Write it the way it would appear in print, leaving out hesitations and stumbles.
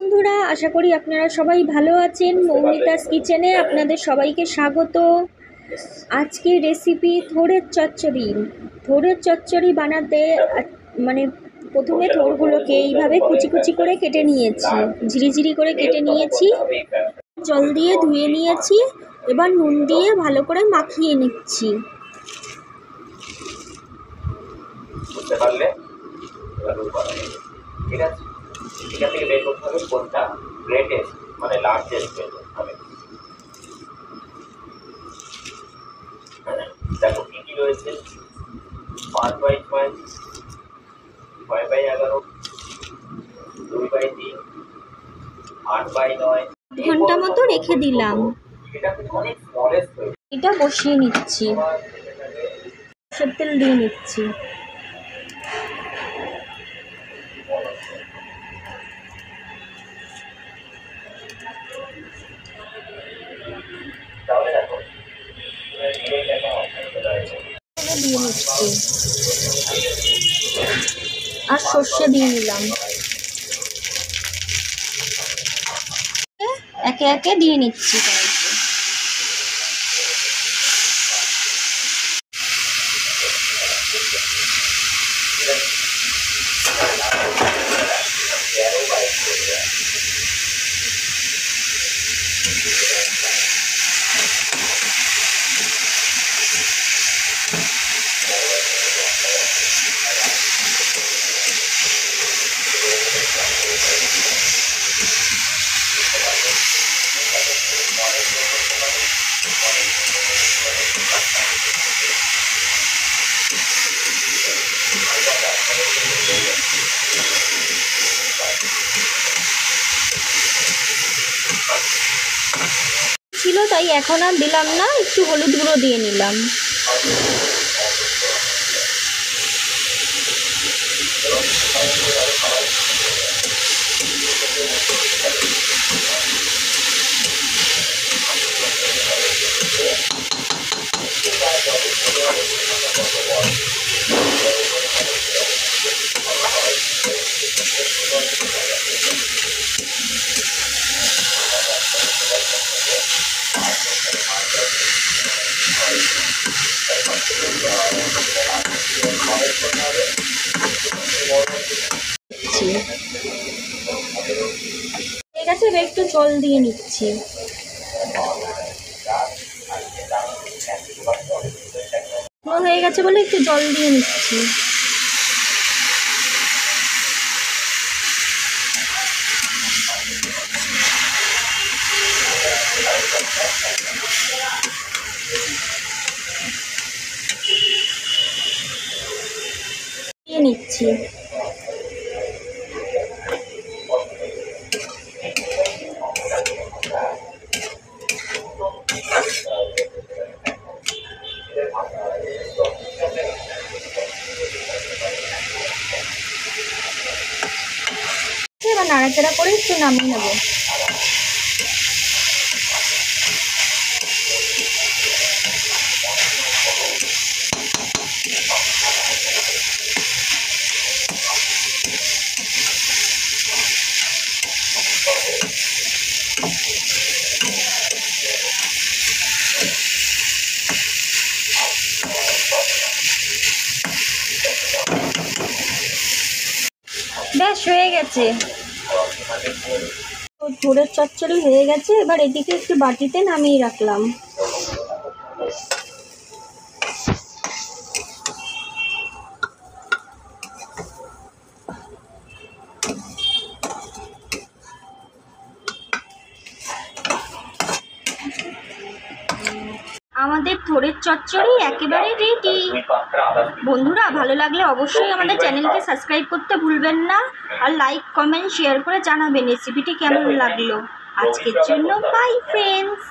বন্ধুরা, আশা করি আপনারা সবাই ভালো আছেন। মৌমিতাস কিচেনে আপনাদের সবাইকে স্বাগত। আজকে রেসিপি থোড়ের চচ্চড়ি। থোড়ের চচ্চড়ি বানাতে মানে প্রথমে থোড়গুলোকে এইভাবে কুচি কুচি করে কেটে নিয়েছি, ঝিরিঝিরি করে কেটে নিয়েছি, জল দিয়ে ধুয়ে নিয়েছি। এবার নুন দিয়ে ভালো করে মাখিয়ে নিচ্ছি। বুঝতে পারলে ঠিক আছে। এখান থেকে বের করতে হবে কোনটা গ্রেটেস্ট, মানে লার্জেস্ট বের করতে হবে। দেখো কি কি রয়েছে, 5/5, 6/11, 2/3, 8/9। ঘন্টা মতো রেখে দিলাম। এটা কিন্তু অনেক স্মলেস্ট হয়েছে। এটা বসিয়ে নিচ্ছি, সরষের তেল দিয়ে নিচ্ছি। তাহলে দেখো দিয়ে নিচ্ছি আর সর্ষে দিয়ে নিলাম। একে একে দিয়ে নিচ্ছি। ছিল তাই এখন আর দিলাম না, একটু হলুদ গুঁড়ো দিয়ে নিলাম। ঠিক আছে, এবার একটু জল দিয়ে নিচ্ছি। হয়ে গেছে বলে একটু জল দিয়ে নিচ্ছি। দিয়ে নিচ্ছি। এবার নাড়াচাড়া করে একটু নামিয়ে নেব। ব্যাস হয়ে গেছে, থোড়ের চচ্চড়ি হয়ে গেছে। এবার এদিকে একটু বাটিতে নামিয়ে রাখলাম। আমাদের থোড়ের চচ্চড়ি একেবারে রেডি। বন্ধুরা, ভালো লাগলে অবশ্যই আমাদের চ্যানেলকে সাবস্ক্রাইব করতে ভুলবেন না, আর লাইক কমেন্ট শেয়ার করে জানাবেন রেসিপিটি কেমন লাগলো। আজকের জন্য বাই ফ্রেন্ডস।